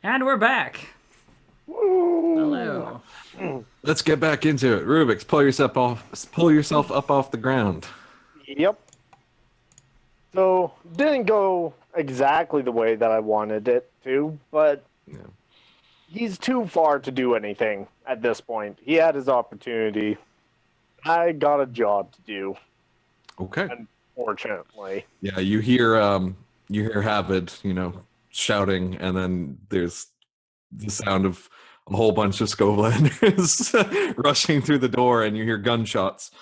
And we're back. Woo! Hello. Let's get back into it. Rubik's, pull yourself up off the ground. Yep. So didn't go exactly the way that I wanted it to, but Yeah. he's too far to do anything at this point. He had his opportunity. I got a job to do, Okay. unfortunately. Yeah, you hear Havid, shouting, and then there's the sound of a whole bunch of Skovlanders rushing through the door, and you hear gunshots.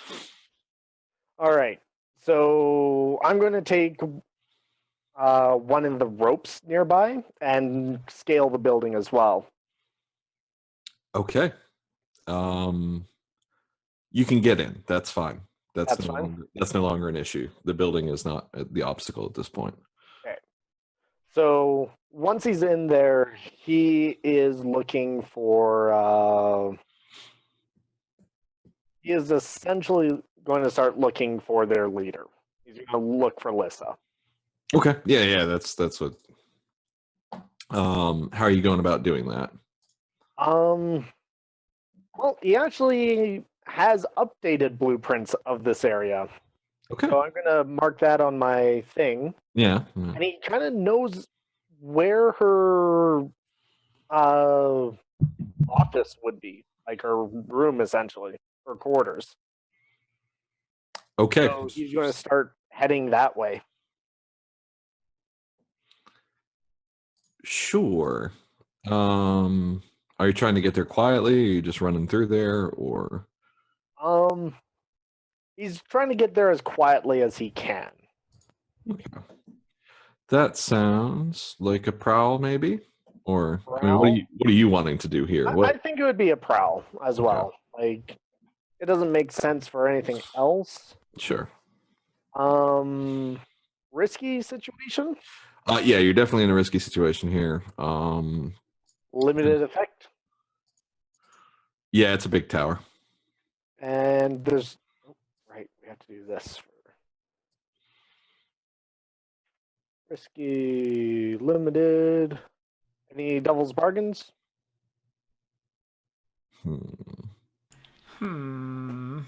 All right. So I'm going to take one of the ropes nearby and scale the building as well. Okay. You can get in. That's fine. That's fine. That's no longer an issue. The building is not the obstacle at this point. Okay. So once he's in there, he is looking for. He is essentially going to start looking for their leader. He's going to look for Lissa. Okay. Yeah, that's what. How are you going about doing that? Well, he actually has updated blueprints of this area. Okay. So I'm going to mark that on my thing. Yeah. And he kind of knows where her office would be, like her room, essentially, her quarters. Okay. So he's going to start heading that way. Sure. Are you trying to get there quietly? Are you just running through there, or? Um, he's trying to get there as quietly as he can. Okay. That sounds like a prowl, maybe. Or I mean, Prowl? what are you wanting to do here? I What? think it would be a prowl as Okay. well. Like, it doesn't make sense for anything else. Sure. Risky situation. Yeah, you're definitely in a risky situation here. Limited effect. Yeah, it's a big tower. And there's right. We have to do this for risky limited. Any devil's bargains? Hmm.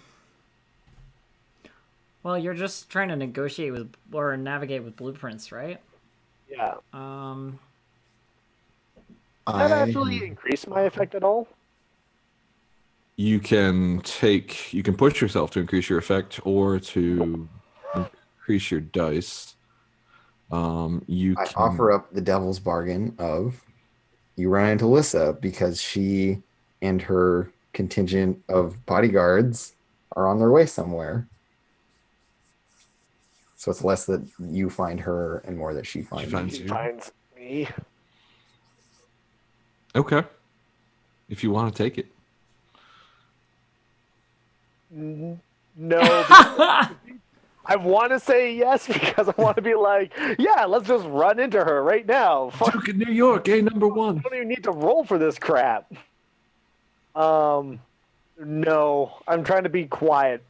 Well, you're just trying to negotiate with or navigate with blueprints, right? Yeah. Um. Does that I actually increase my effect at all? You can push yourself to increase your effect or to increase your dice. You I can offer up the devil's bargain of you run into Lissa because she and her contingent of bodyguards are on their way somewhere. So it's less that you find her and more that she finds you. finds She you. finds me. Okay. If you want to take it. No, because I want to say yes because I want to be like, yeah, let's just run into her right now. Duke of New York, number one. I don't even need to roll for this crap. No, I'm trying to be quiet.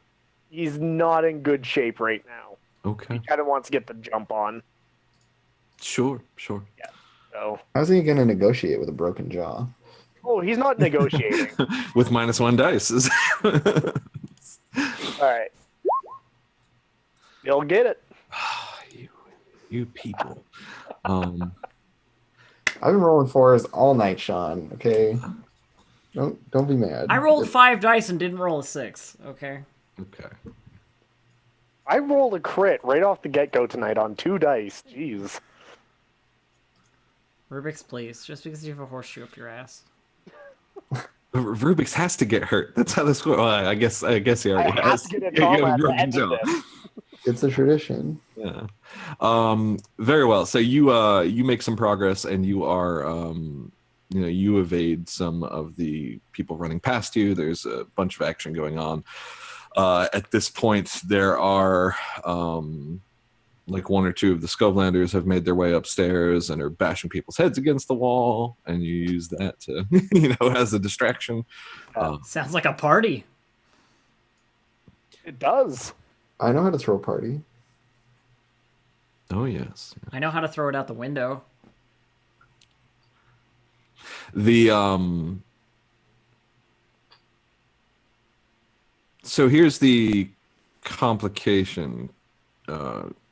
He's not in good shape right now. Okay. He kind of wants to get the jump on. Sure. So, How's he going to negotiate with a broken jaw? oh, he's not negotiating. With -1 dice. All right, he'll get it. you people. I've been rolling fours all night, Sean. Okay, don't be mad. I rolled 5 dice and didn't roll a 6. Okay. Okay. I rolled a crit right off the get-go tonight on 2 dice. Jeez. Rubik's, please. Just because you have a horseshoe up your ass. Rubik's has to get hurt. That's how this works. Well, I guess he already I have has. to get a You have trauma at the broken end of jaw. this. It's a tradition. Yeah. Very well. So you make some progress and you are you evade some of the people running past you. There's a bunch of action going on. At this point, there are like 1 or 2 of the Skovlanders have made their way upstairs and are bashing people's heads against the wall, and you use that to as a distraction. Sounds like a party. It does. I know how to throw a party. Oh yes. I know how to throw it out the window. The So here's the complication,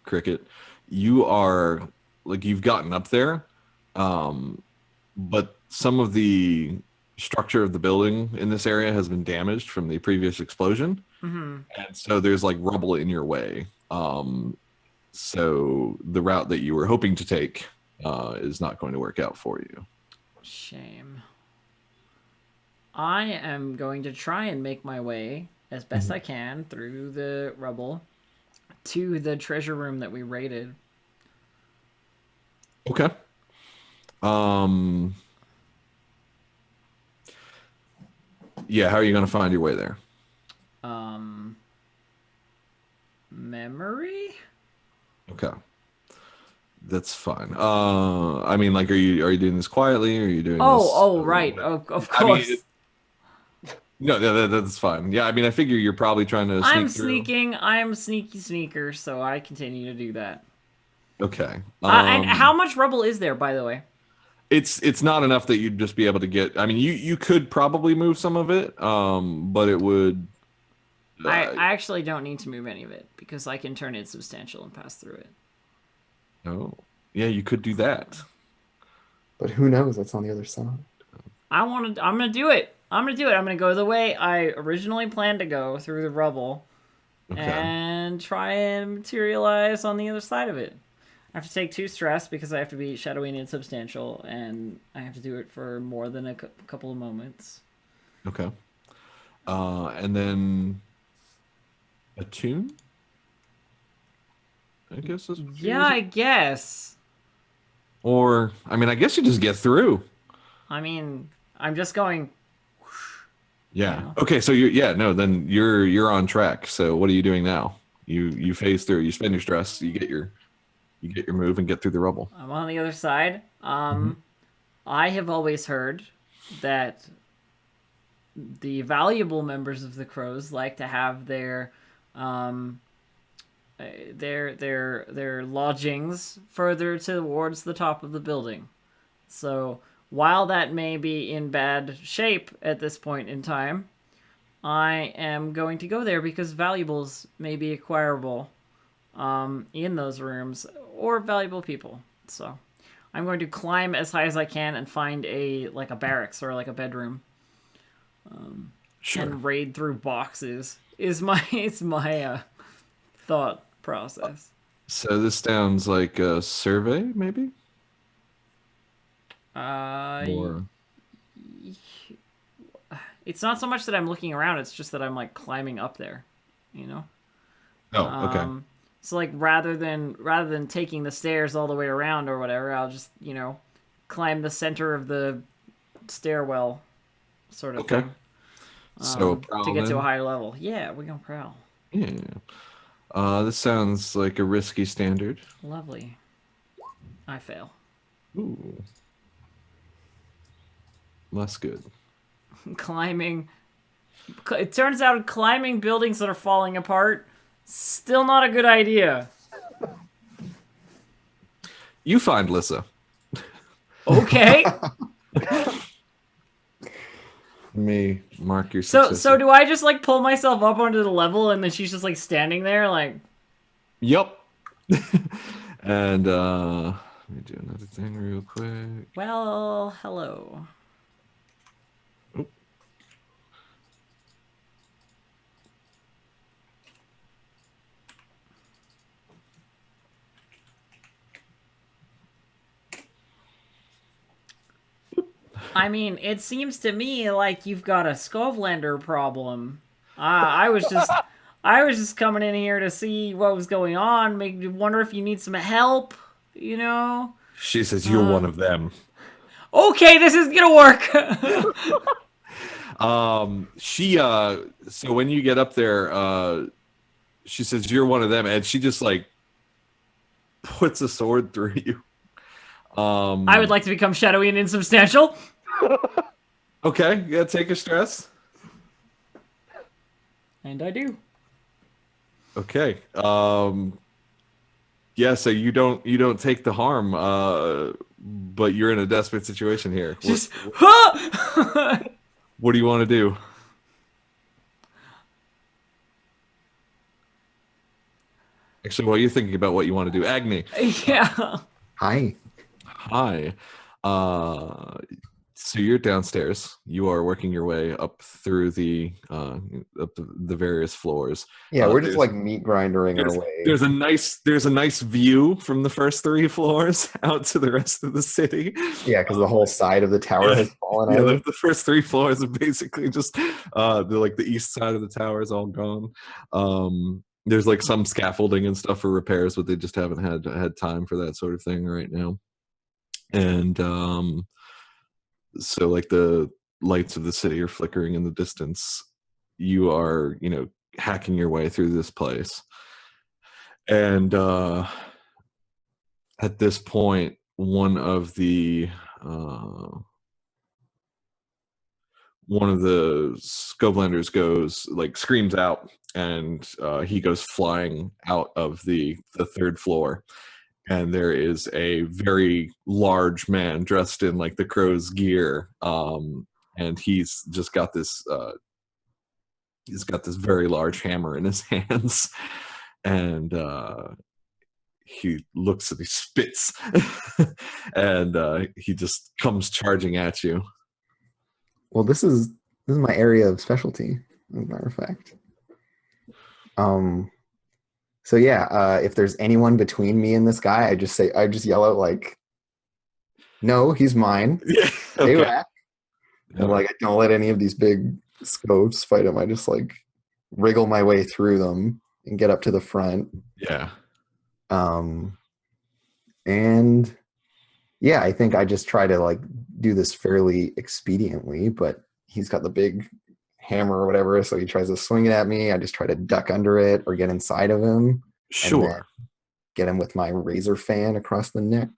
Cricket. You are like you've gotten up there, but some of the structure of the building in this area has been damaged from the previous explosion, Mm-hmm. and so there's like rubble in your way. So the route that you were hoping to take is not going to work out for you. Shame. I am going to try and make my way as best I can through the rubble to the treasure room that we raided. Okay. Yeah, how are you going to find your way there? Memory? Okay. That's fine. I mean, like, are you doing this quietly? Or are you doing this? Right. Of I mean, course. no, that's fine. Yeah, I mean, I figure you're probably trying to sneak I'm through. sneaking. I'm a sneaky sneaker, so I continue to do that. Okay. And how much rubble is there, by the way? It's not enough that you'd just be able to get. I mean, you could probably move some of it, but it would. I actually don't need to move any of it because I can turn it substantial and pass through it. Oh, yeah, you could do that. But who knows what's on the other side? I'm gonna do it. I'm gonna go the way I originally planned to go through the rubble, Okay. and try and materialize on the other side of it. I have to take 2 stress because I have to be shadowy and insubstantial, and I have to do it for more than a couple of moments. Okay. And then attune. I guess is what you're Yeah, I using? guess. Or I mean, I guess you just get through. I mean, I'm just going. Yeah. Yeah. Okay. So then you're on track. So what are you doing now? You phase through. You spend your stress. You get your move and get through the rubble. I'm on the other side. I have always heard that the valuable members of the Crows like to have their lodgings further towards the top of the building. So while that may be in bad shape at this point in time, I am going to go there because valuables may be acquirable in those rooms, or valuable people. So I'm going to climb as high as I can and find a barracks or like a bedroom, Sure. and raid through boxes. It's my thought process. So this sounds like a survey, maybe? Or It's not so much that I'm looking around, it's just that I'm like climbing up there, you know? oh, okay. So like rather than taking the stairs all the way around or whatever, I'll just, climb the center of the stairwell sort of Okay. thing. So To get to a higher level. Yeah, we're gonna prowl. Yeah. This sounds like a risky standard. Lovely. I fail. Ooh. Less good. Climbing. It turns out climbing buildings that are falling apart, still not a good idea. You find Lissa. Okay. Let me mark your So success. do I just like pull myself up onto the level and then she's just like standing there like, Yep. And let me do another thing real quick. well, hello. Oop. I mean, it seems to me like you've got a Skovlander problem. I was just coming in here to see what was going on. Make me wonder if you need some help. You know. She says you're one of them. Okay, this is gonna work. So when you get up there, she says you're one of them, and she just like puts a sword through you. I would like to become shadowy and insubstantial. Okay, yeah, take a stress. And I do. Okay. Yeah, so you don't take the harm, but you're in a desperate situation here. Just, What do you want to do? Actually, while you're thinking about what you want to do, Agni, yeah. Hi. hi. Uh, so you're downstairs. You are working your way up through the various floors. Yeah, we're just There's like meat grinding our there's way. there's a nice view from the first three floors out to the rest of the city. Yeah, because the whole side of the tower Yeah, has fallen yeah. out. The first three floors are basically just the east side of the tower is all gone. There's like some scaffolding and stuff for repairs, but they just haven't had time for that sort of thing right now. And so like the lights of the city are flickering in the distance. You are, hacking your way through this place. And at this point, uh, one of the Skovlanders screams out, and he goes flying out of the third floor. And there is a very large man dressed in like the crow's gear, and he's got this very large hammer in his hands, and he looks and he spits, and he just comes charging at you. Well, this is my area of specialty, as a matter of fact. So yeah, if there's anyone between me and this guy, I just yell out like, "No, he's mine." Yeah. Stay Okay. back. And like, I don't let any of these big scopes fight him. I just like wriggle my way through them and get up to the front. Yeah. And yeah, I think I just try to like do this fairly expediently, but he's got the big hammer or whatever, so he tries to swing it at me. I just try to duck under it or get inside of him. And then Sure. get him with my razor fan across the neck.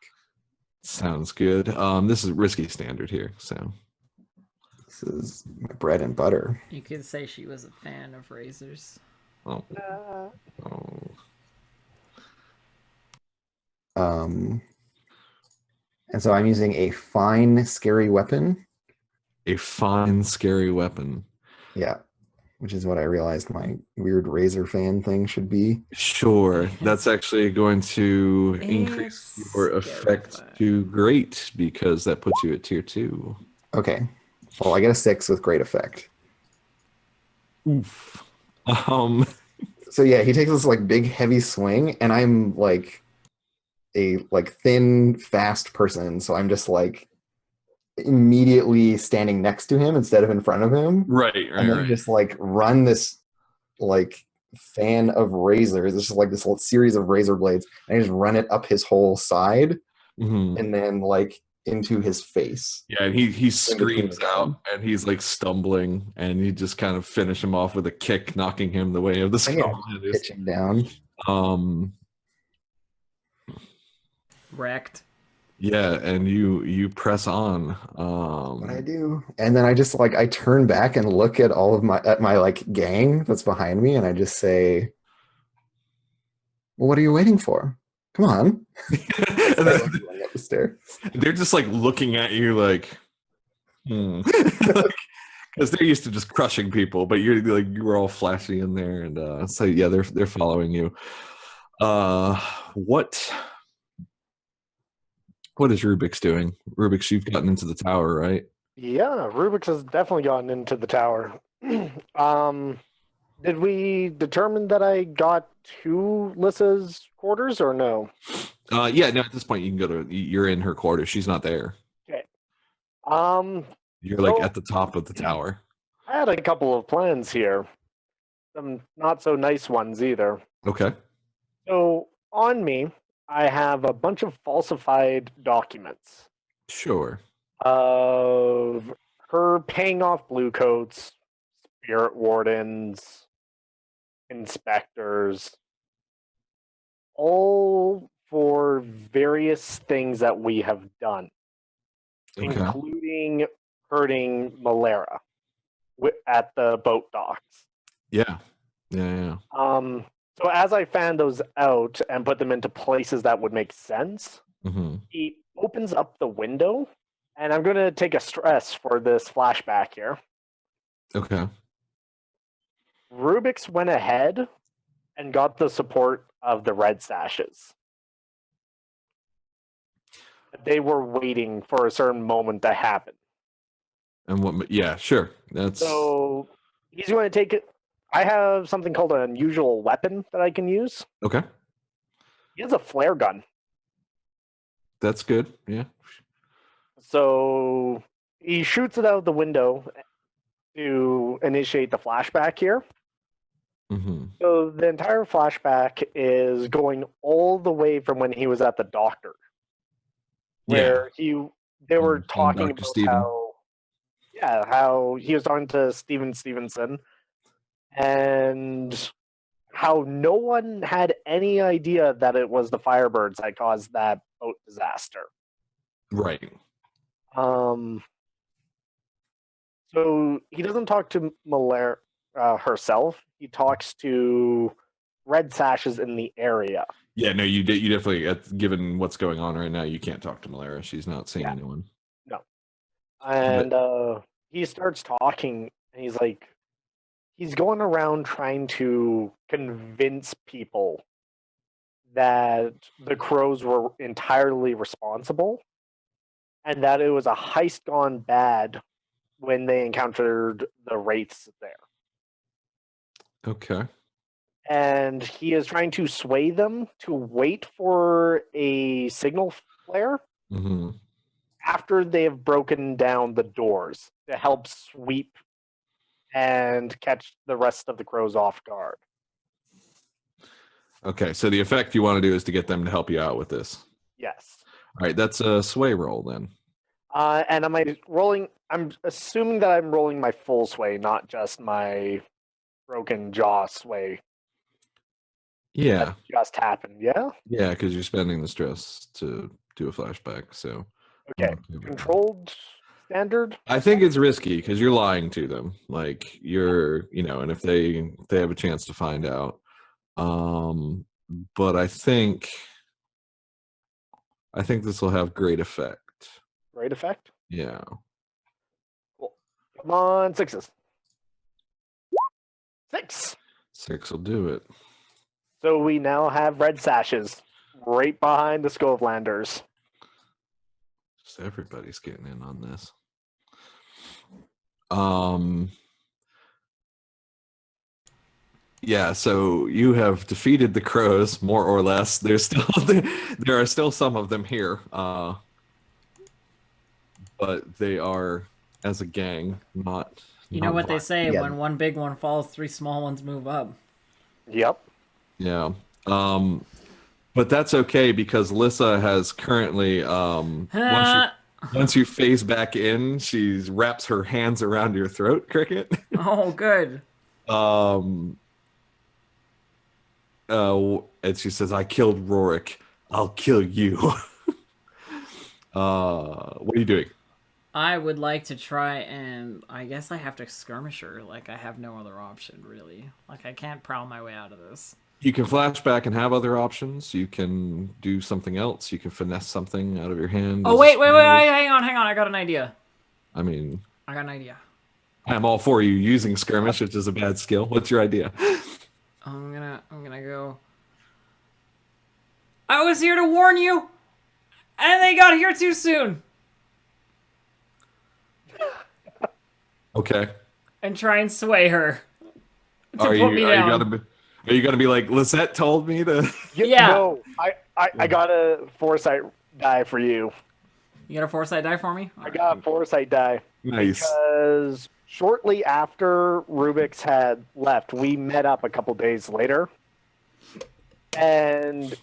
Sounds good. This is risky standard here, so This is my bread and butter. You could say she was a fan of razors. oh, Uh, oh. And so I'm using a fine, scary weapon. A fine, scary weapon. Yeah, which is what I realized my weird razor fan thing should be. Sure, that's actually going to increase It's your effect scarified. to great because that puts you at tier 2. Okay. Well, I get a 6 with great effect. Oof. So yeah, he takes this like big heavy swing, and I'm like a like thin, fast person, so I'm just like immediately standing next to him instead of in front of him. right, And then just like run this like fan of razors. This is like this little series of razor blades. And I just run it up his whole side Mhm. and then like into his face. Yeah, and he between screams them. out, and he's like stumbling, and you just kind of finish him off with a kick, knocking him the way of the Yeah, Skovlanders. pitching down. Wrecked. Yeah, and you press on. What I do. And then I just like I turn back and look at all of my like gang that's behind me, and I just say, "Well, what are you waiting for? Come on." and I then like running up the stairs. they're just like looking at you like, because they're used to just crushing people, but you're like you were all flashy in there, and so yeah, they're following you. What is Rubik's doing? Rubik's, you've gotten into the tower, right? yeah, Rubik's has definitely gotten into the tower. Did we determine that I got to Lissa's quarters or no? Yeah, no, at this point you can you're in her quarters. She's not there. Okay. Um, You're like So- at the top of the tower. I had a couple of plans here. Some not so nice ones either. Okay. So on me, I have a bunch of falsified documents Sure. of her paying off blue coats, spirit wardens, inspectors, all for various things that we have done, Okay. including hurting Malera at the boat docks. Yeah. Yeah. Um, So as I fan those out and put them into places that would make sense, Mm-hmm. he opens up the window, and I'm going to take a stress for this flashback here. Okay. Rubik's went ahead and got the support of the Red Sashes. They were waiting for a certain moment to happen. And what? Yeah, sure. That's So he's going to take it. I have something called an unusual weapon that I can use. okay. He has a flare gun. That's good. Yeah. So he shoots it out the window to initiate the flashback here. Mm-hmm. So the entire flashback is going all the way from when he was at the doctor, where they were And talking Dr. about Steven. how he was talking to Steven Stevenson, and how no one had any idea that it was the Firebirds that caused that boat disaster. Right. So he doesn't talk to Malaire herself. He talks to Red Sashes in the area. Yeah. No, you did. You definitely. Given what's going on right now, you can't talk to Malara. She's not seeing Yeah. anyone. And he starts talking, and he's like, he's going around trying to convince people that the crows were entirely responsible and that it was a heist gone bad when they encountered the wraiths there. Okay. And he is trying to sway them to wait for a signal flare Mm-hmm. after they have broken down the doors to help sweep and catch the rest of the crows off guard. Okay. So the effect you want to do is to get them to help you out with this. Yes. All right. That's a sway roll then. And am I rolling? I'm assuming that I'm rolling my full sway, not just my broken jaw sway. Yeah. That just happened. Yeah. Yeah, because you're spending the stress to do a flashback. So Okay. Controlled standard. I think it's risky because you're lying to them. Like you're, and if they have a chance to find out. But I think this will have great effect. Great effect. Yeah. Cool. Come on, sixes. 6. 6 will do it. So we now have Red Sashes right behind the Scovelanders. Just everybody's getting in on this. Yeah, so you have defeated the crows more or less. There's still there are still some of them here, but they are as a gang, not. You know what they say: Yeah. when one big one falls, 3 small ones move up. Yep. Yeah. But that's okay because Lissa has currently once you phase back in, she wraps her hands around your throat, Cricket. Oh, good. And she says, "I killed Rorik. I'll kill you." What are you doing? I would like to try and I guess I have to skirmish her. Like, I have no other option, really. Like, I can't prowl my way out of this. You can flash back and have other options. You can do something else. You can finesse something out of your hand. Oh, wait, hang on. I got an idea. I mean, I got an idea. I'm all for you using skirmish, which is a bad skill. What's your idea? I'm gonna go. I was here to warn you, and they got here too soon. Okay. And try and sway her to Are put me down. Are you gonna be like Lisette told me to? Yeah. No, I got a foresight die for you. You got a foresight die for me? I got a foresight die. Nice. Because shortly after Rubik's had left, we met up a couple days later. And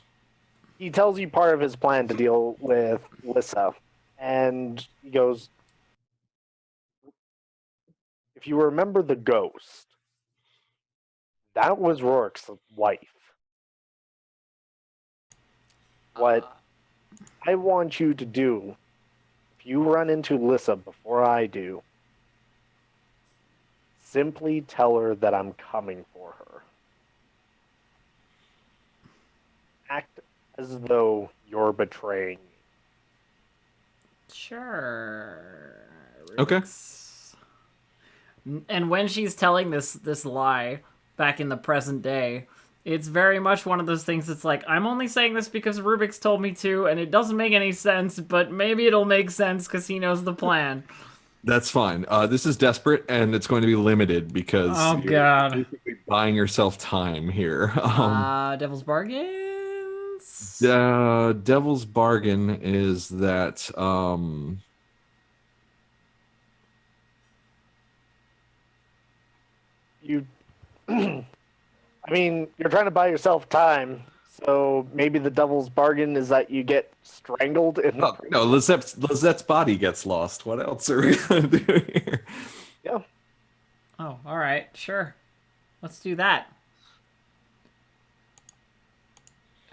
he tells you part of his plan to deal with Lissa. And he goes, if you remember the ghost, that was Rorik's wife. What I want you to do, if you run into Lissa before I do, simply tell her that I'm coming for her. as though you're betraying me. Sure. Okay. Rubik's. And when she's telling this lie back in the present day, it's very much one of those things that's like, I'm only saying this because Rubik's told me to, and it doesn't make any sense, but maybe it'll make sense because he knows the plan. That's fine. This is desperate, and it's going to be limited because Oh, you're God. basically buying yourself time here. Devil's Bargains? Devil's bargain is that You, I mean, you're trying to buy yourself time, so maybe the devil's bargain is that you get strangled in the no, Lizette's body gets lost. What else are we gonna do here? Yeah. Oh, alright, sure. Let's do that.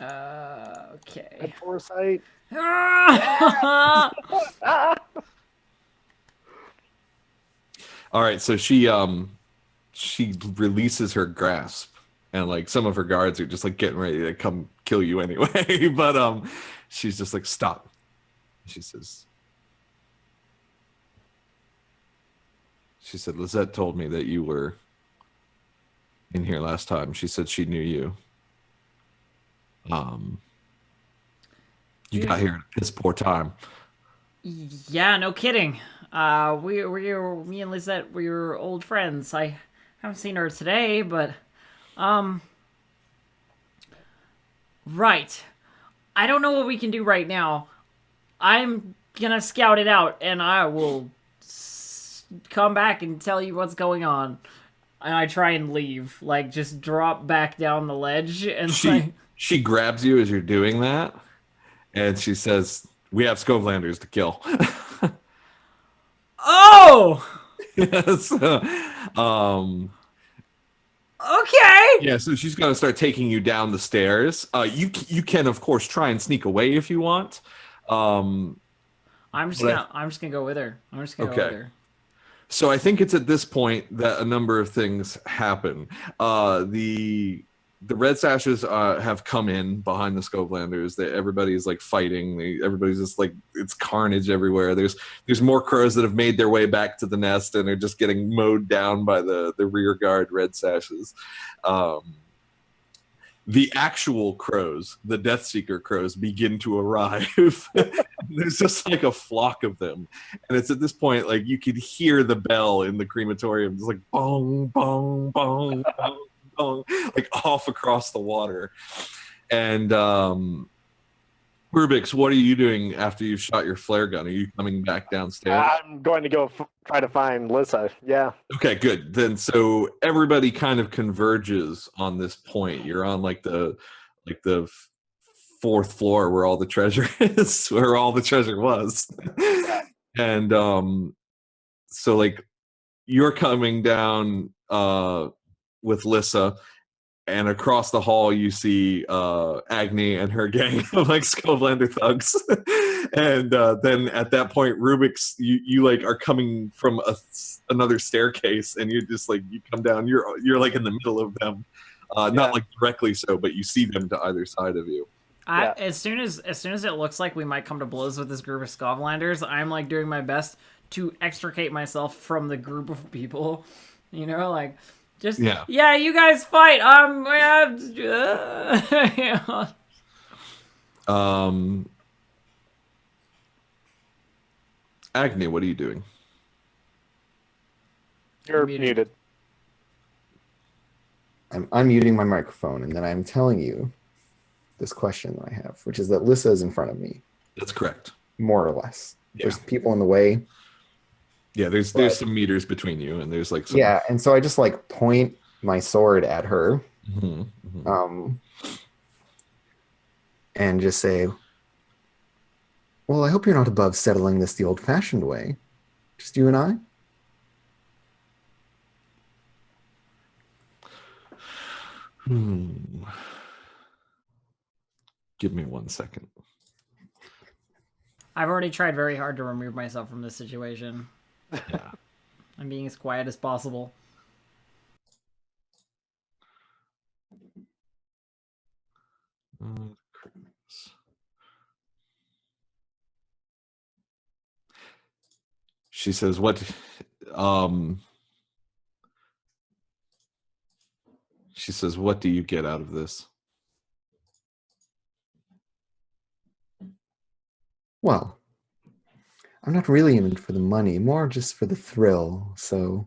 Okay. At foresight. Ah! All right, so she releases her grasp, and like some of her guards are just like getting ready to come kill you anyway. But she's just like, stop. She said, Lizette told me that you were in here last time. She said she knew you. You got here at a piss poor time. Yeah, no kidding. Me and Lizette, we were old friends. I haven't seen her today, but, right. I don't know what we can do right now. I'm gonna scout it out, and I will come back and tell you what's going on. And I try and leave, like, just drop back down the ledge, and She grabs you as you're doing that, and she says, "We have Scovelanders to kill." Oh! Yes. Okay! Yeah, so she's gonna start taking you down the stairs. You can of course try and sneak away if you want. I'm just gonna go with her. I'm just gonna go with Okay. her. So I think it's at this point that a number of things happen. The Red Sashes have come in behind the Scovelanders. Everybody's like fighting. Everybody's just like, it's carnage everywhere. There's more crows that have made their way back to the nest and are just getting mowed down by the rear guard Red Sashes. The actual crows, the Deathseeker crows, begin to arrive. There's just like a flock of them. And it's at this point, like, you could hear the bell in the crematorium. It's like, bong, bong, bong, bong, bong, like off across the water. And Rubik's, what are you doing after you've shot your flare gun? Are you coming back downstairs? I'm going to go try to find Lissa. Yeah. Okay, good. Then so everybody kind of converges on this point. You're on like the fourth floor where all the treasure is, where all the treasure was. And so like you're coming down with Lissa, and across the hall you see Agni and her gang of like Skovelander thugs. And then at that point, Rubik's, you like are coming from another staircase, and you're just like, you come down, you're like in the middle of them, not like directly so, but you see them to either side of you. As soon as it looks like we might come to blows with this group of Skovlanders, I'm like doing my best to extricate myself from the group of people. You know, like, just yeah, you guys fight. Agni, what are you doing? You're muted. I'm unmuting my microphone, and then I'm telling you this question that I have, which is that Lissa is in front of me. That's correct. More or less. Yeah. There's people in the way. Yeah, there's some meters between you, and there's like some... Yeah, and so I just like point my sword at her, and just say, well, I hope you're not above settling this the old-fashioned way. Just you and I? Give me 1 second. I've already tried very hard to remove myself from this situation. Yeah. I'm being as quiet as possible. She says, "What?" Um, she says, "What do you get out of this?" Well, I'm not really in it for the money, more just for the thrill. So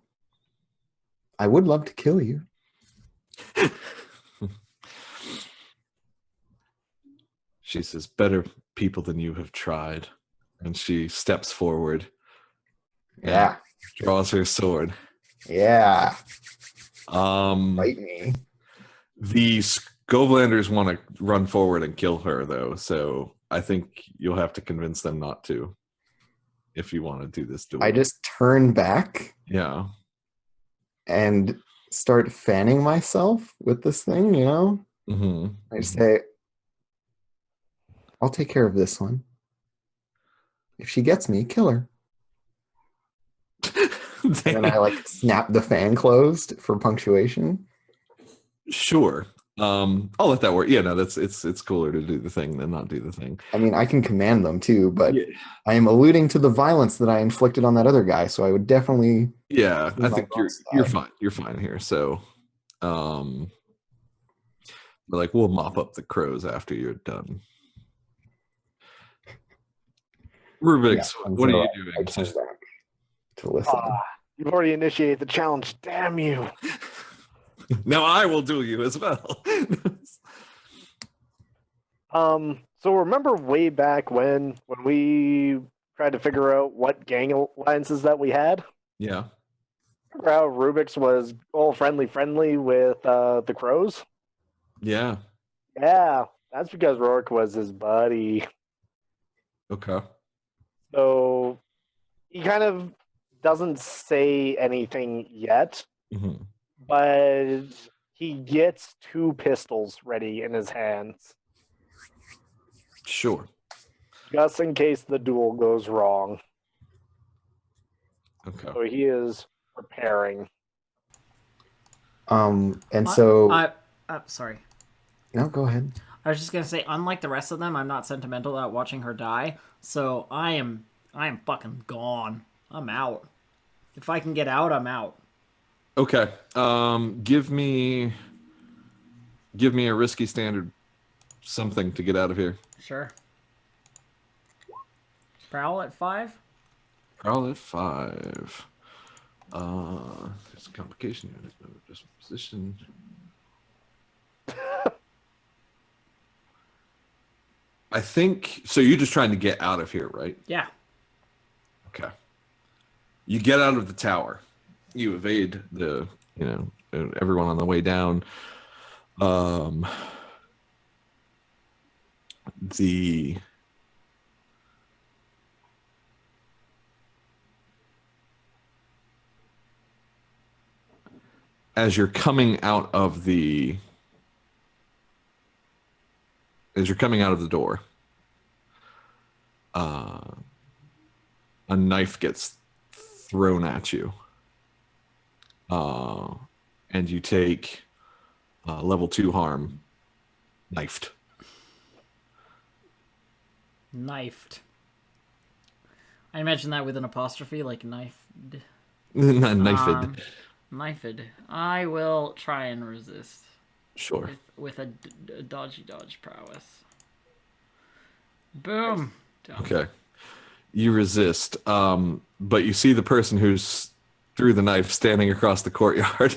I would love to kill you. She says, "Better people than you have tried," and she steps forward. Yeah. Draws her sword. Yeah. Um, Fight me. the Skovlanders want to run forward and kill her, though, so I think you'll have to convince them not to if you want to do this duel. I just turn back Yeah. and start fanning myself with this thing, you know? Mm-hmm. I say, I'll take care of this one. If she gets me, kill her. And then I like snap the fan closed for punctuation. Sure. I'll let that work. Yeah, no, it's cooler to do the thing than not do the thing. I mean, I can command them too, but Yeah. I am alluding to the violence that I inflicted on that other guy, so I would definitely. Yeah, I my think boss you're side. fine. You're fine here. So, but like we'll mop up the crows after you're done. Rubik's, Yeah, and what so are you I doing? turn back to listen. You've already initiated the challenge. Damn you. Now I will do you as well. So remember way back when we tried to figure out what gang alliances that we had? Yeah. Remember how Rubik's was all friendly with the crows? Yeah. Yeah, that's because Rourke was his buddy. Okay. So he kind of doesn't say anything yet, Mm-hmm. but he gets 2 pistols ready in his hands, Sure. just in case the duel goes wrong. Okay. So he is preparing. And so Sorry. no, go ahead. I was just gonna say, unlike the rest of them, I'm not sentimental about watching her die. So I am fucking gone. I'm out. If I can get out, I'm out. Okay. Give me a risky standard something to get out of here. Sure. Prowl at 5. Prowl at 5. There's a complication here. There's no disposition. I think so. You're just trying to get out of here, right? Yeah. Okay. You get out of the tower. You evade everyone on the way down. The as you're coming out of the door, a knife gets thrown at you, and you take level 2 harm. Knifed. I imagine that with an apostrophe, like knifed. Knifed. Knifed. I will try and resist Sure. with a dodgy dodge prowess. Boom. Done. Okay. You resist, but you see the person who's threw the knife standing across the courtyard,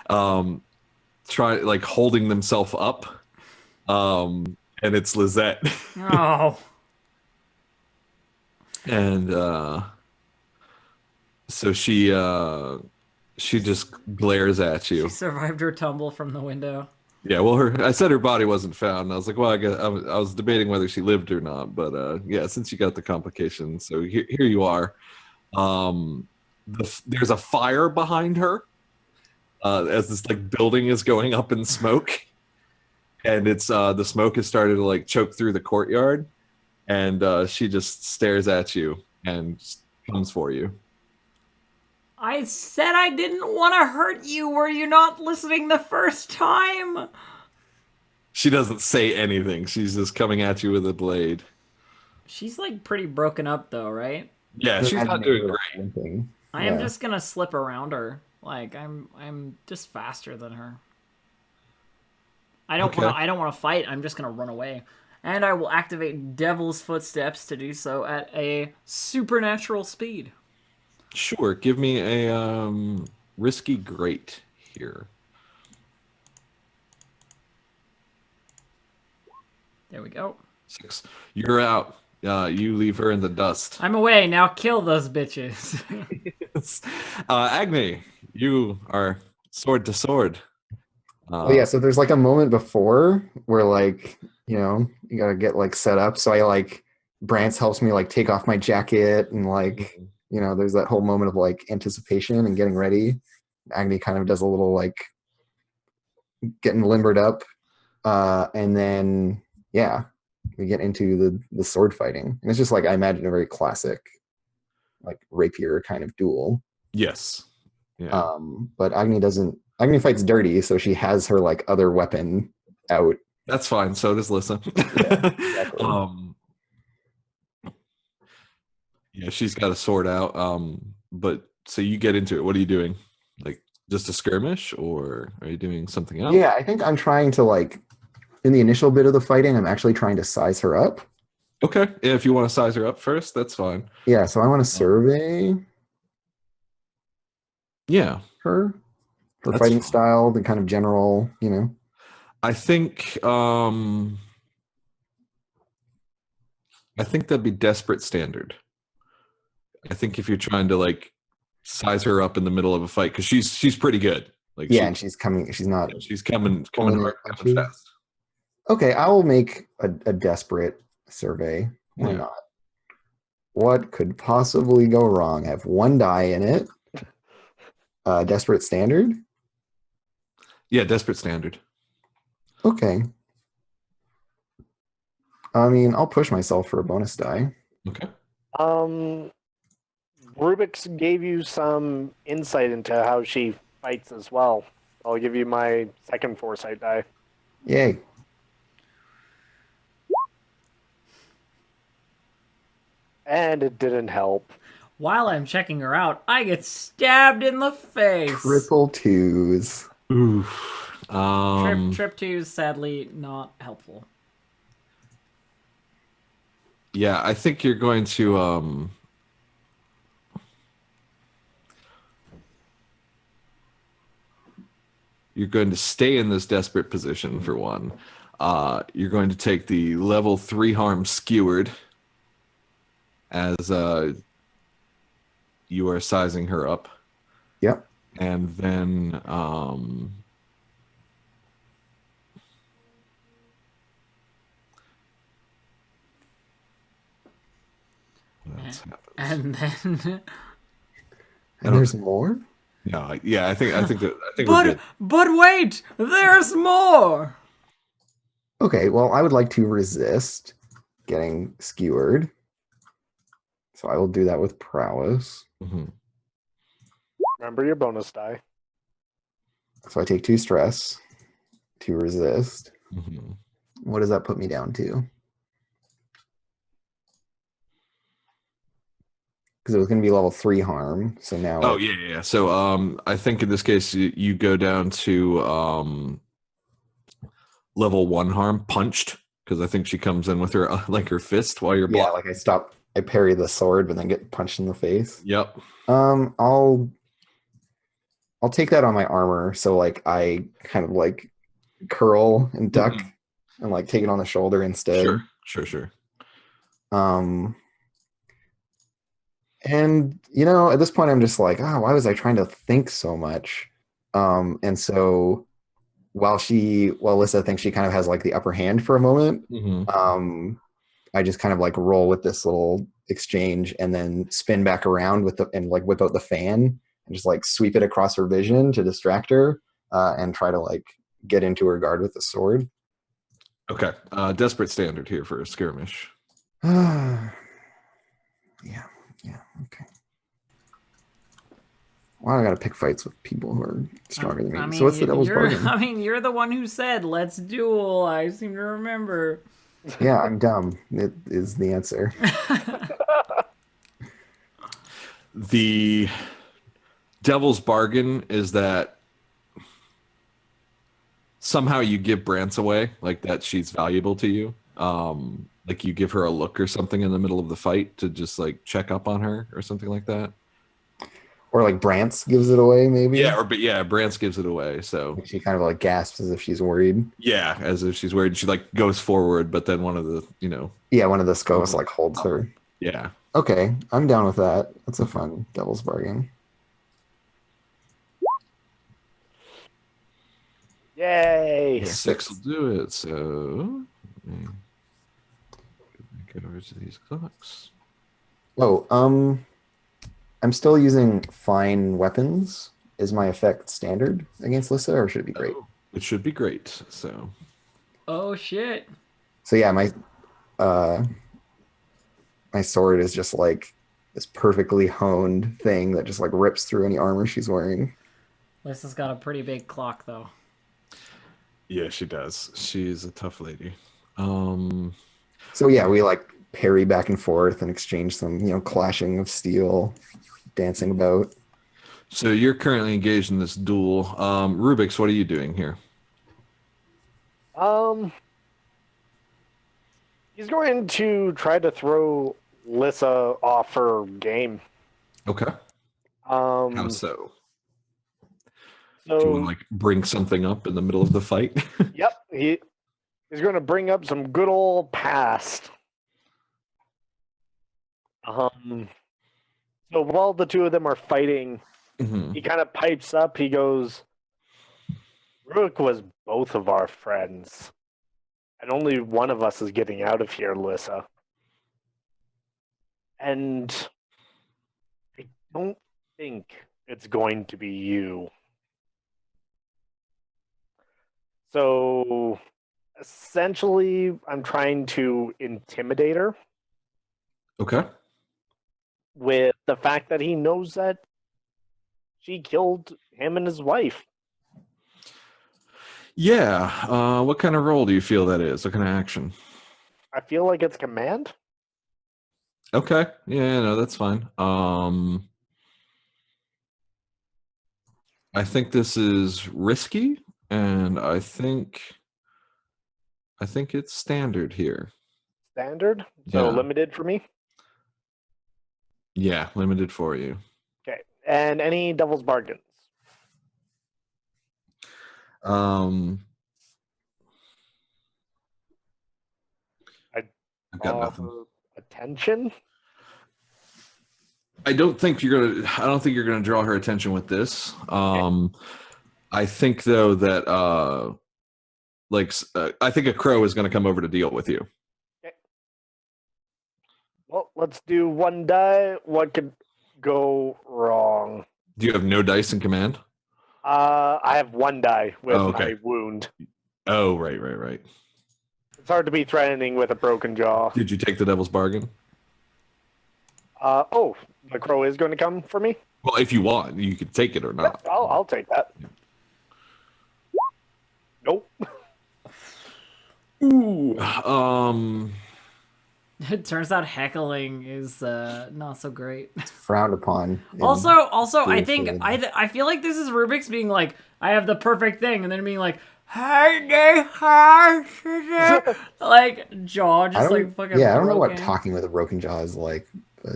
holding themselves up, and it's Lizette. Oh. And so she just glares at you. She survived her tumble from the window. Yeah, well, I said her body wasn't found. And I was like, well, I was debating whether she lived or not, but yeah, since you got the complication, so here you are. There's a fire behind her as this building is going up in smoke, and it's the smoke has started to choke through the courtyard, and she just stares at you and comes for you. I said I didn't want to hurt you. Were you not listening the first time? She doesn't say anything. She's just coming at you with a blade. She's pretty broken up though, right? Yeah, she's not Imagining doing her, great. like, limping. I am Yeah. just gonna slip around her. Like I'm just faster than her. Okay. I don't wanna fight, I'm just gonna run away. And I will activate Devil's Footsteps to do so at a supernatural speed. Sure. Give me a risky great here. There we go. 6. You're out. You leave her in the dust. I'm away, now kill those bitches. Agni, you are sword to sword. Well, yeah, so there's like a moment before where like, you gotta get like set up. So I like Brance helps me like take off my jacket and like, there's that whole moment of like anticipation and getting ready. Agni kind of does a little like getting limbered up. And then yeah, we get into the sword fighting. And it's just like I imagine a very classic like rapier kind of duel. Yes. Yeah. But Agni fights dirty, so she has her like other weapon out. That's fine. So does Lissa. Exactly. Yeah, she's got a sword out. But so you get into it. What are you doing? Like just a skirmish, or are you doing something else? Yeah, I think I'm trying to like in the initial bit of the fighting, I'm actually trying to size her up. Okay. Yeah, if you want to size her up first, that's fine. Yeah, so I want to survey Yeah. her That's fighting fine. style, the kind of general, I think that'd be desperate standard. I think if you're trying to like size her up in the middle of a fight, because she's pretty good. Like yeah, and she's coming. She's not. she's coming pulling hard, it coming punchy. fast. Okay, I will make a desperate survey. Why Yeah. not? What could possibly go wrong? I have one die in it. Desperate standard. Yeah, desperate standard. Okay. I mean, I'll push myself for a bonus die. Okay. Rubik's gave you some insight into how she fights as well. I'll give you my second foresight die. Yay. And it didn't help. While I'm checking her out, I get stabbed in the face. Triple twos. Oof. Trip 2 is sadly not helpful. Yeah, I think you're going to stay in this desperate position for one. You're going to take the level 3 harm skewered as you are sizing her up. Yep. And then what else happens? And then And there's more? No, yeah, I think we're good. but wait, there's more. Okay, well, I would like to resist getting skewered. So I will do that with prowess. Mhm. Remember your bonus die. So I take 2 stress to resist. Mhm. What does that put me down to? Because it was going to be level 3 harm. So now. Oh yeah. So I think in this case you go down to level 1 harm punched, because I think she comes in with her like her fist while you're Yeah, blocking. like I parry the sword, but then get punched in the face. Yep. I'll take that on my armor. So like I kind of like curl and duck and like take it on the shoulder instead. Sure. And at this point I'm just like, why was I trying to think so much? And so while Lissa thinks she kind of has like the upper hand for a moment, I just kind of like roll with this little exchange and then spin back around and like whip out the fan and just like sweep it across her vision to distract her and try to like get into her guard with the sword. Okay. Desperate standard here for a skirmish. Yeah. Okay. Well, I gotta pick fights with people who are stronger than me. I mean, so what's the devil's bargain? I mean, you're the one who said let's duel. I seem to remember. Yeah, I'm dumb. It is the answer. The devil's bargain is that somehow you give Brance away, like that she's valuable to you. Like you give her a look or something in the middle of the fight to just like check up on her or something like that. Or like Brance gives it away, maybe. Yeah, Brance gives it away. So She kind of like gasps as if she's worried. yeah, as if she's worried. She like goes forward, but then one of the, Yeah, one of the skulls like holds her. yeah. Okay, I'm down with that. That's a fun devil's bargain. Yay! 6 will do it. So let me get over to these clocks. Oh, I'm still using fine weapons. Is my effect standard against Lissa, or should it be great? Oh, it should be great. So Oh shit. So yeah, my sword is just like this perfectly honed thing that just like rips through any armor she's wearing. Lissa's got a pretty big clock though. yeah, she does. She's a tough lady. So yeah, we like parry back and forth and exchange some, clashing of steel, dancing about. So you're currently engaged in this duel. Rubik's, what are you doing here? He's going to try to throw Lissa off her game. Okay. How How so? So, Do you want to like bring something up in the middle of the fight? yep, he's going to bring up some good old past. So while the two of them are fighting, Mhm. he kind of pipes up. He goes, "Rook was both of our friends, and only one of us is getting out of here, Lissa. And I don't think it's going to be you." So essentially, I'm trying to intimidate her Okay. with the fact that he knows that she killed him and his wife. Yeah. What kind of role do you feel that is? What kind of action? I feel like it's command. Okay. Yeah, no, that's fine. I think this is risky, and I think it's standard here. Standard, so Yeah. limited for me. Yeah, limited for you. Okay, and any devil's bargains? Um, I I've got nothing. offer attention. I don't think you're gonna draw her attention with this. I think though that I think a crow is gonna come over to deal with you. Well, let's do one die. What could go wrong? Do you have no dice in command? I have one die with Oh, okay. my wound. Oh, right. It's hard to be threatening with a broken jaw. Did you take the devil's bargain? Oh, the crow is going to come for me? Well, if you want, you could take it or not. I'll take that. Nope. Ooh. It turns out heckling is not so great. It's frowned upon. in Also, I Jewish think religion. I feel like this is Rubik's being like, I have the perfect thing, and then being like, like jaw I just don't, like fucking. I don't know what broken. talking with a broken jaw is like, but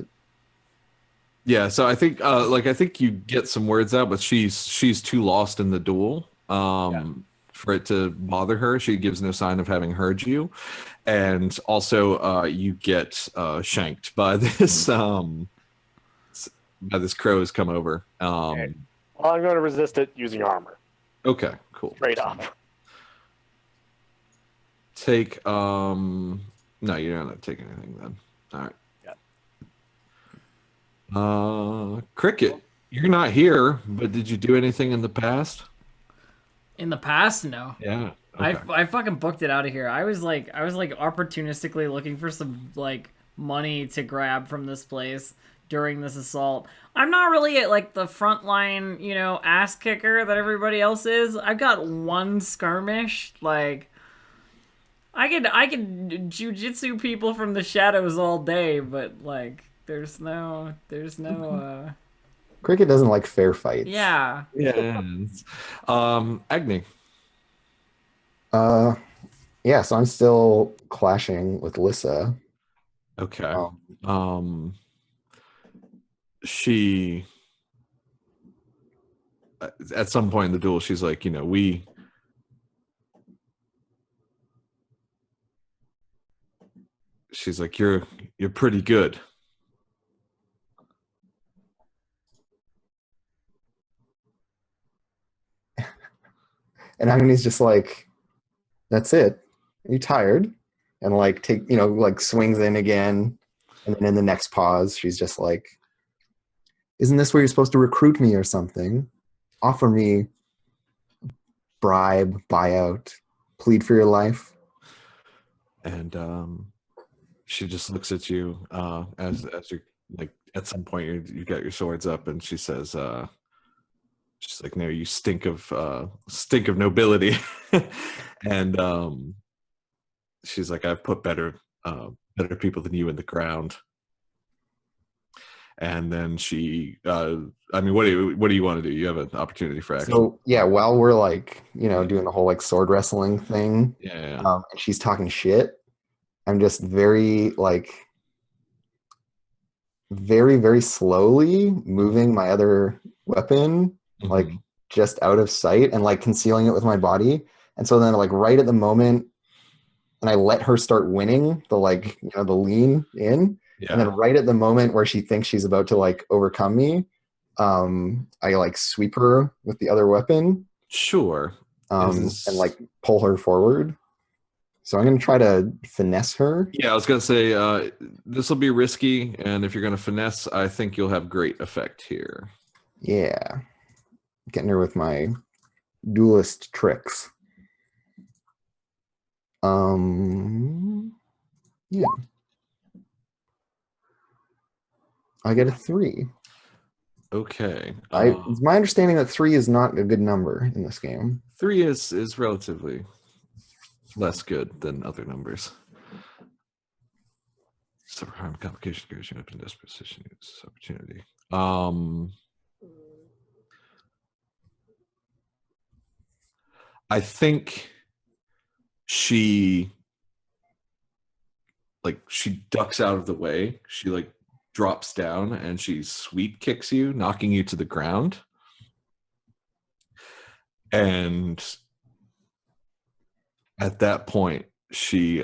Yeah, so I think I think you get some words out, but she's too lost in the duel for it to bother her. She gives no sign of having heard you. And also you get shanked by this crow has come over. Okay. Well, I'm going to resist it using armor. Okay, cool. Straight up. Take no, you're not taking anything then. All right. Cricket, you're not here, but did you do anything in the past? In the past, no. Yeah. Okay. I fucking booked it out of here. I was like opportunistically looking for some like money to grab from this place during this assault. I'm not really like the frontline, ass kicker that everybody else is. I've got one skirmish. Like I could jujitsu people from the shadows all day, but like There's no Cricket doesn't like fair fights. yeah. Yeah. Agni. Yeah, so I'm still clashing with Lissa. Okay. Um, She at some point in the duel, she's like, she's like, you're pretty good. and Agni's just like, that's it. Are you tired? And like like swings in again. And then in the next pause, she's just like, isn't this where you're supposed to recruit me or something? Offer me bribe, buyout, plead for your life. And she just looks at you as you're like, at some point you got your swords up, and she says, she's like, no, you stink of nobility. And she's like, I've put better people than you in the ground. And then she I mean, what do you want to do? You have an opportunity for action. So yeah, while we're like, doing the whole like sword wrestling thing, Yeah. and she's talking shit, I'm just very very slowly moving my other weapon, like Mhm. just out of sight and like concealing it with my body. And so then like right at the moment, and I let her start winning the the lean in. Yeah. And then right at the moment where she thinks she's about to like overcome me, I like sweep her with the other weapon. Sure. And like pull her forward. So I'm gonna try to finesse her. Yeah, I was gonna say this will be risky, and if you're gonna finesse, I think you'll have great effect here. Yeah. Getting her with my duelist tricks. Yeah. I get a 3. Okay. It's my understanding that 3 is not a good number in this game. 3 is relatively less good than other numbers. Separate harm, complication, goes you up in this position, use opportunity. I think she ducks out of the way. She like drops down and she sweep kicks you, knocking you to the ground. And at that point, she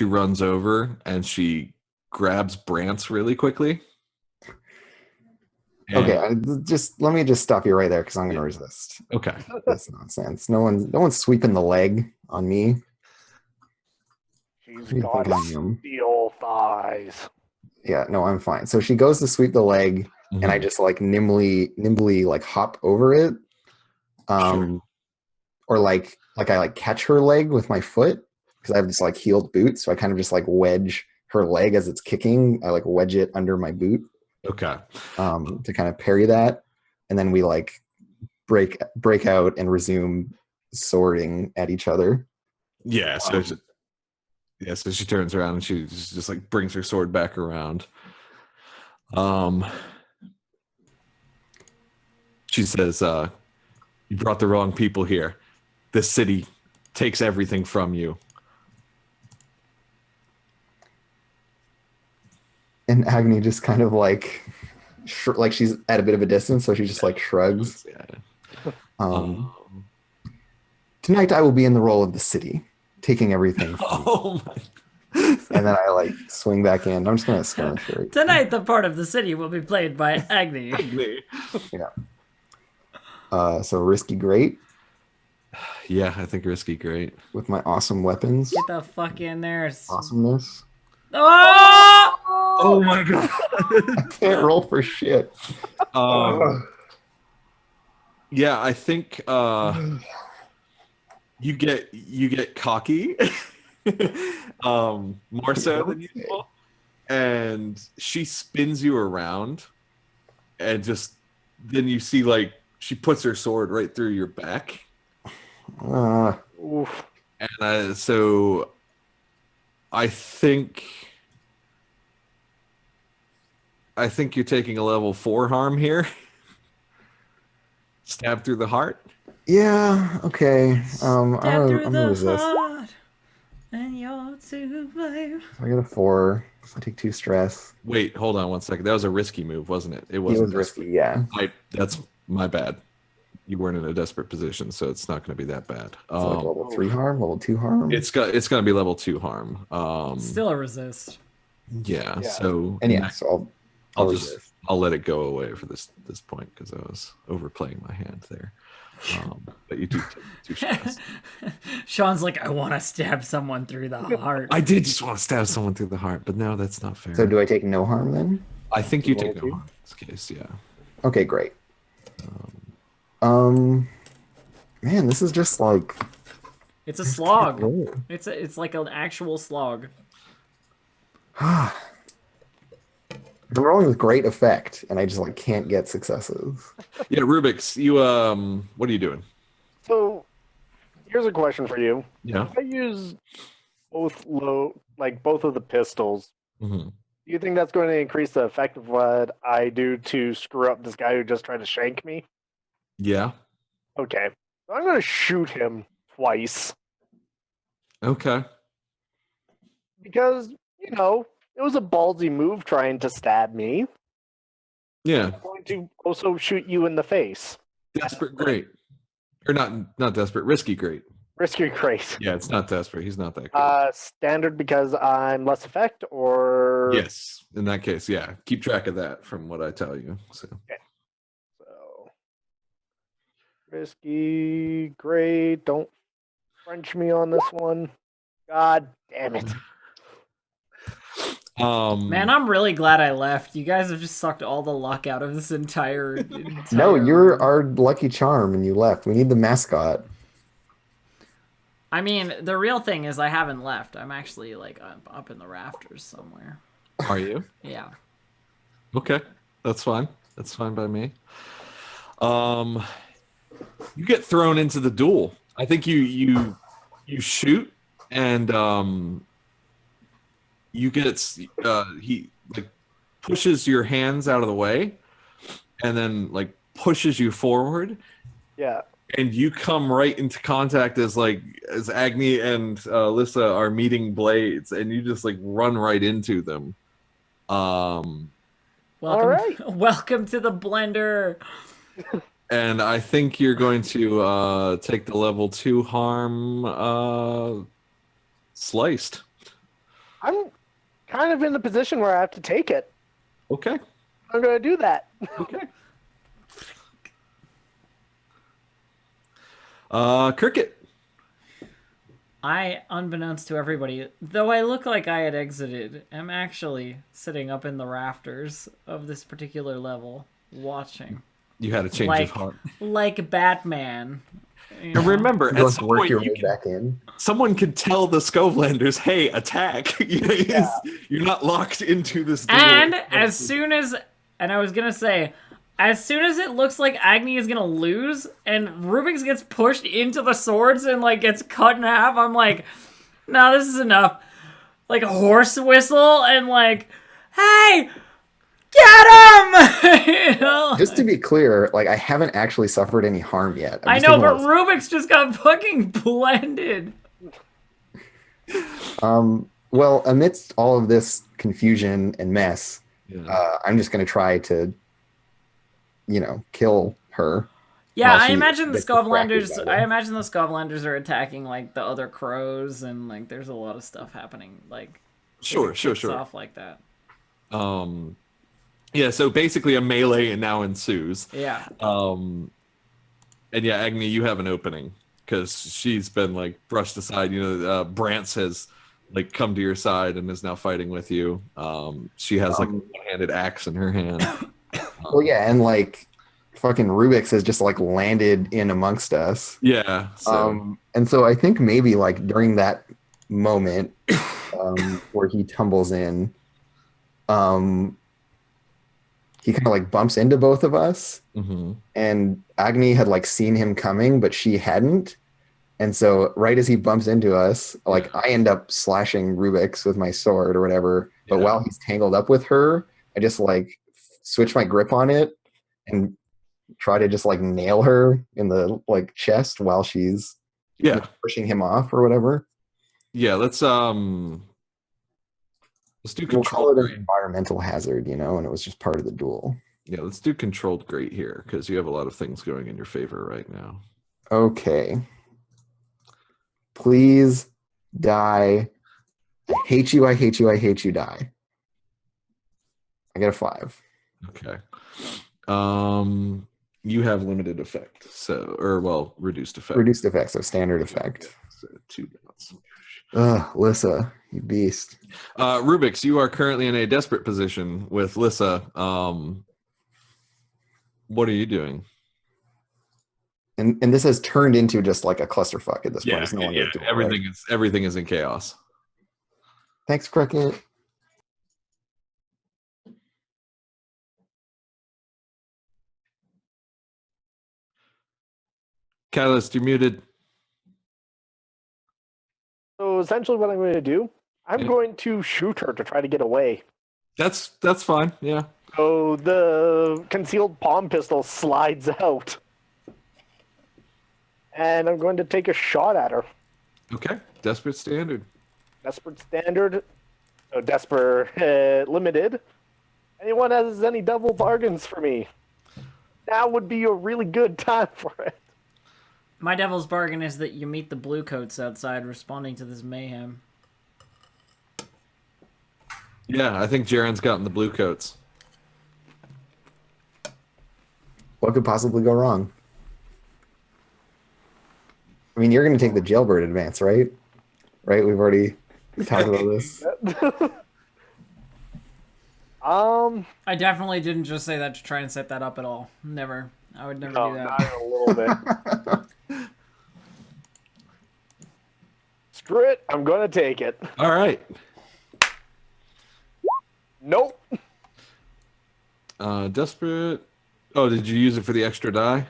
runs over and she grabs Brance really quickly. Okay, let me just stop you right there because I'm gonna resist. Okay. That's nonsense. No one's sweeping the leg on me. She's got steel thighs. Yeah, no, I'm fine. So she goes to sweep the leg, and I just like nimbly like hop over it. Sure. Or like I like catch her leg with my foot because I have this like heeled boot, so I kind of just like wedge her leg as it's kicking. I like wedge it under my boot. Okay. To kind of parry that, and then we like break out and resume swording at each other. Yeah. So so she turns around and she just like brings her sword back around. She says, "You brought the wrong people here. This city takes everything from you." And Agni just kind of like she's at a bit of a distance, so she just like shrugs. Tonight I will be in the role of the city, taking everything from my. And then I like swing back in. I'm just gonna skirmish her. Tonight the part of the city will be played by Agni. Yeah. So risky great. Yeah, I think risky great. With my awesome weapons. Get the fuck in there. Awesomeness. Oh my god. I can't roll for shit. Yeah, I think you get cocky. More so than usual. And she spins you around, and just then you see like she puts her sword right through your back. Oof. And so I think you're taking a level 4 harm here. Stab through the heart. Yeah. Okay. I'm Step gonna, through I'm gonna the resist. heart, and you're to blame. I get a 4. So I take 2 stress. Wait, hold on one second. That was a risky move, wasn't it? It It wasn't was risky. Yeah. That's my bad. You weren't in a desperate position, so it's not going to be that bad. So like level 3 harm, level 2 harm. It's going to be level 2 harm. Still a resist. Yeah. Yeah. So and yeah, so I'll resist. I'll let it go away for this point because I was overplaying my hand there. But you do take 2 stress. Sean's like, I want to stab someone through the heart. I did just want to stab someone through the heart, but no, that's not fair. So do I take no harm then? I think you take Level no 2? harm in this case. Yeah. Okay, great. Man, this is just like It's a slog. roll. It's like an actual slog. I'm rolling with great effect, and I just like can't get successes. Yeah, Rubik's. You what are you doing? So, here's a question for you. Yeah. If I use both both of the pistols, Mm-hmm. do you think that's going to increase the effect of what I do to screw up this guy who just tried to shank me? Yeah. Okay. So I'm going to shoot him twice Okay. because, it was a ballsy move trying to stab me. Yeah. I'm going to also shoot you in the face. Desperate, great. Or not desperate, risky, great. Risky great. Yeah, it's not desperate. He's not that good. Standard because I'm less effect or... Yes. In that case, yeah. Keep track of that from what I tell you. So. So, risky, great. Don't French me on this one. God damn it. Man, I'm really glad I left. You guys have just sucked all the luck out of this entire No, you're run. our lucky charm, and you left. We need the mascot. I mean, the real thing is I haven't left. I'm actually like up in the rafters somewhere. Are you? Yeah. Okay. That's fine. That's fine by me. You get thrown into the duel. I think you shoot and you get he like pushes your hands out of the way and then like pushes you forward Yeah. and you come right into contact as Agni and Lissa are meeting blades and you just like run right into them. Welcome, right. welcome to the blender. And I think you're going to take the level 2 harm sliced. I'm kind of in the position where I have to take it. Okay. I'm going to do that. Okay. Cricket. I, unbeknownst to everybody, though I look like I had exited, am actually sitting up in the rafters of this particular level, watching. You had a change Like- of heart. Like Batman. You And know? remember, You at don't have some to work point, your way back in. someone could tell the Scovelanders, "Hey, attack!" You're not locked into this. duel. And as soon as, and I was gonna say, as soon as it looks like Agni is gonna lose, and Rubik's gets pushed into the swords and like gets cut in half, I'm like, no, this is enough. Like a horse whistle and like, hey, get him! You know? Just to be clear, like I haven't actually suffered any harm yet. I know, but Rubik's just got fucking blended. Well, amidst all of this confusion and mess, Yeah. I'm just going to try to, kill her. Yeah, While I she imagine the gets distracted Skovlanders. by I them. imagine the Skovlanders are attacking like the other crows, and like there's a lot of stuff happening. Like Sure. kicks off like that. Yeah. So basically, a melee now ensues. Yeah. And yeah, Agni, you have an opening because she's been like brushed aside. Brantz has like come to your side and is now fighting with you. She has like a one-handed axe in her hand. Well, yeah, and like fucking Rubik's has just like landed in amongst us. Yeah. So And so I think maybe like during that moment where he tumbles in, he kind of like bumps into both of us, mhm. and Agni had like seen him coming, but she hadn't. And so right as he bumps into us, like I end up slashing Rubik's with my sword or whatever. But Yeah. while he's tangled up with her, I just like switch my grip on it and try to just like nail her in the like chest while she's Yeah. pushing him off or whatever. Yeah, let's do We'll call controlled it an grate. environmental hazard, you know, and it was just part of the duel. Yeah, let's do controlled grate here because you have a lot of things going in your favor right now. Okay. Please die. I hate you, I hate you, I hate you, die. I get a 5. Okay. You have limited effect, so reduced effect. Reduced effect, so standard effect. So 2 dots. Ugh, Lissa, you beast. Rubik's, you are currently in a desperate position with Lissa. What are you doing? And this has turned into just like a clusterfuck at this point. It's no longer a duel, right? Everything is in chaos. Thanks, Cricket. Catalyst, you're muted. So essentially, what I'm going to do, I'm Yeah. going to shoot her to try to get away. That's fine. Yeah. So the concealed palm pistol slides out, and I'm going to take a shot at her. Okay. Desperate standard. Desperate standard, so desperate limited. Anyone has any double bargains for me? Now would be a really good time for it. My devil's bargain is that you meet the bluecoats outside responding to this mayhem. Yeah, I think Jaren's gotten the blue coats. What could possibly go wrong? I mean, you're going to take the jailbird advance, right? Right? We've already talked about this. I definitely didn't just say that to try and set that up at all. Never. I would never No, do that. not even a little bit. Screw it, I'm gonna take it. All right. Nope. Desperate. Oh, did you use it for the extra die?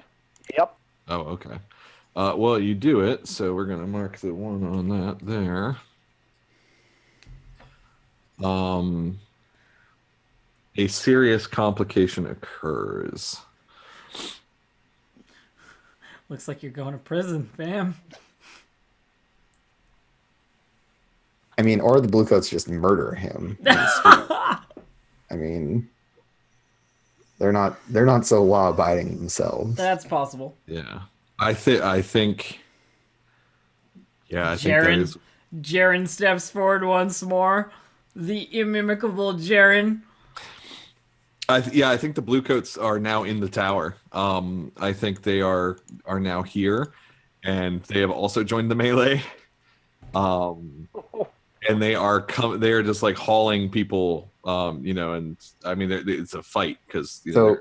Yep. Oh, okay. Well, you do it, so we're gonna mark the 1 on that there. A serious complication occurs. Looks like you're going to prison, fam. I mean, or the bluecoats just murder him. I mean, they're not so law abiding themselves. That's possible. Yeah, I think. Yeah, I think that Jaren, is. Jaren steps forward once more. The inimicable Jaren. I think the bluecoats are now in the tower. I think they are now here, and they have also joined the melee. And they are they are just like hauling people. And I mean it's a fight because. So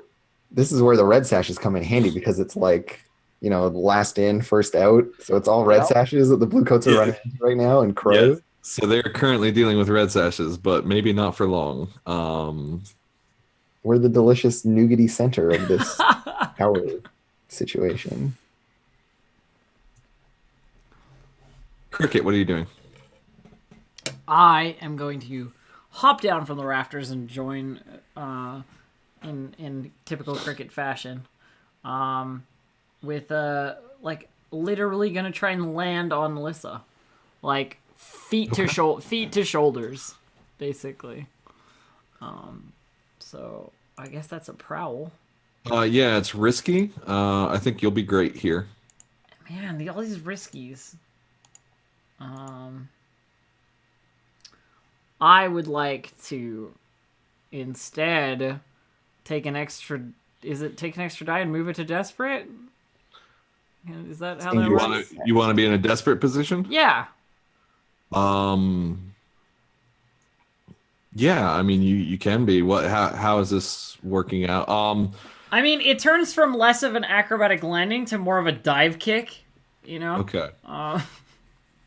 this is where the red sashes come in handy because it's like, last in, first out. So it's all red Yep. sashes that the bluecoats are running into right now, and crows. Yes. So they're currently dealing with red sashes, but maybe not for long. We're the delicious nougaty center of this power situation. Cricket, what are you doing? I am going to hop down from the rafters and join in typical cricket fashion. With like literally gonna try and land on Melissa. Like feet to shoulders, basically. So I guess that's a prowl. Yeah, it's risky. I think you'll be great here. Man, all these riskies. I would like to instead take an extra. Is it take an extra die and move it to desperate? Is that how that works? You want to be in a desperate position? Yeah. Yeah, I mean you can be. How is this working out? I mean, it turns from less of an acrobatic landing to more of a dive kick, Okay.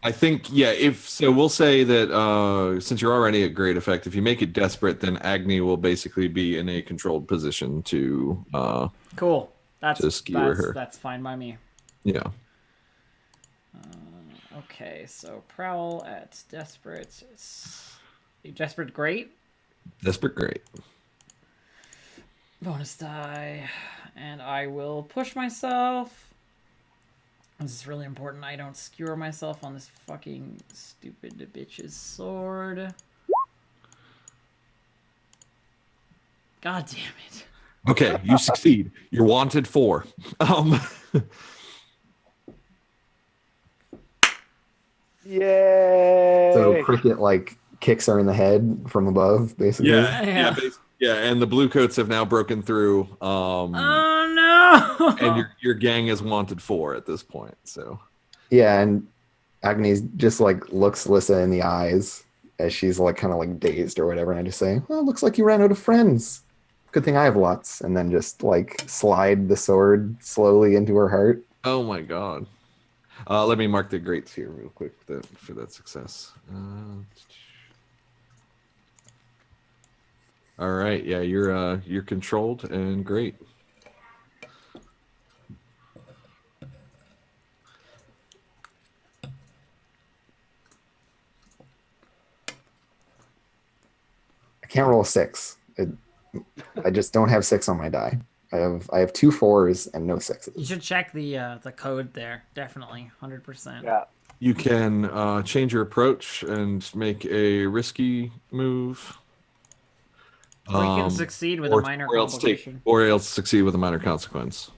I think we'll say that since you're already at great effect, if you make it desperate, then Agni will basically be in a controlled position to Cool. to skewer her. That's fine by me. Yeah. Okay, so prowl at desperate. Desperate great. Desperate great. Bonus die, and I will push myself. This is really important. I don't skewer myself on this fucking stupid bitch's sword. God damn it. Okay, you succeed. You're wanted 4. Yay! So Cricket like kicks her in the head from above, basically. Yeah, and the blue coats have now broken through. Oh no! And your gang is wanted 4 at this point. So Yeah, and Agnes just like looks Lissa in the eyes as she's like kind of like dazed or whatever, and I just say, "Well, looks like you ran out of friends. Good thing I have lots." And then just like slide the sword slowly into her heart. oh my god. Let me mark the greats here real quick for that success. All right, yeah, you're controlled and great. I can't roll a 6. I just don't have 6 on my die. I have 2 4s and no 6s. You should check the code there. Definitely, 100%. Yeah. You can change your approach and make a risky move. Or you can succeed with a minor complication. Or else succeed with a minor consequence.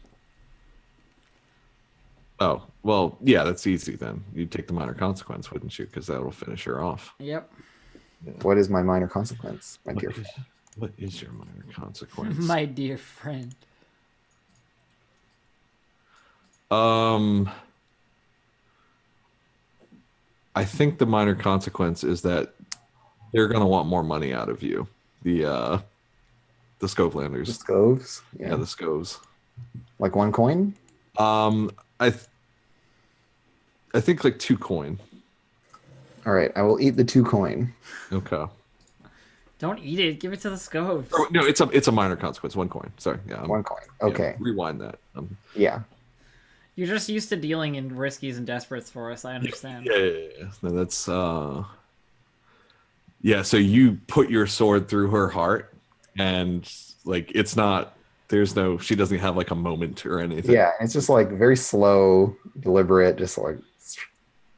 Oh, well, yeah, that's easy then. You'd take the minor consequence, wouldn't you? Because that'll finish her off. Yep. What is my minor consequence, my dear friend? What is your minor consequence? My dear friend. I think the minor consequence is that they're gonna want more money out of you. The The Scovelanders. Scoves? Yeah, the Scoves. Like 1 coin? I think like 2 coin. All right, I will eat the 2 coin. Okay. Don't eat it. Give it to the scoves. Oh, no, it's a minor consequence. 1 coin. Sorry. Yeah. 1 coin. yeah, Okay. rewind that. Yeah. You're just used to dealing in riskies and desperates for us. I understand. Yeah. No, that's yeah. So you put your sword through her heart, and like it's not. There's no. She doesn't have like a moment or anything. Yeah, it's just like very slow, deliberate, just like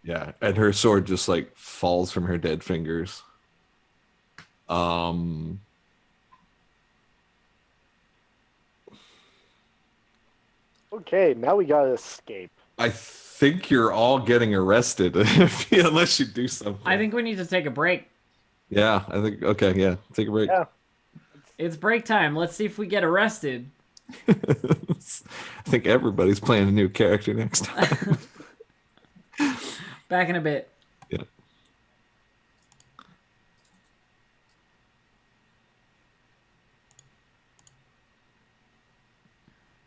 Yeah, and her sword just like falls from her dead fingers. Okay, now we gotta escape. I think you're all getting arrested unless you do something. I think we need to take a break. Yeah, I think. Okay, yeah, take a break. Yeah. It's break time. Let's see if we get arrested. I think everybody's playing a new character next time. Back in a bit.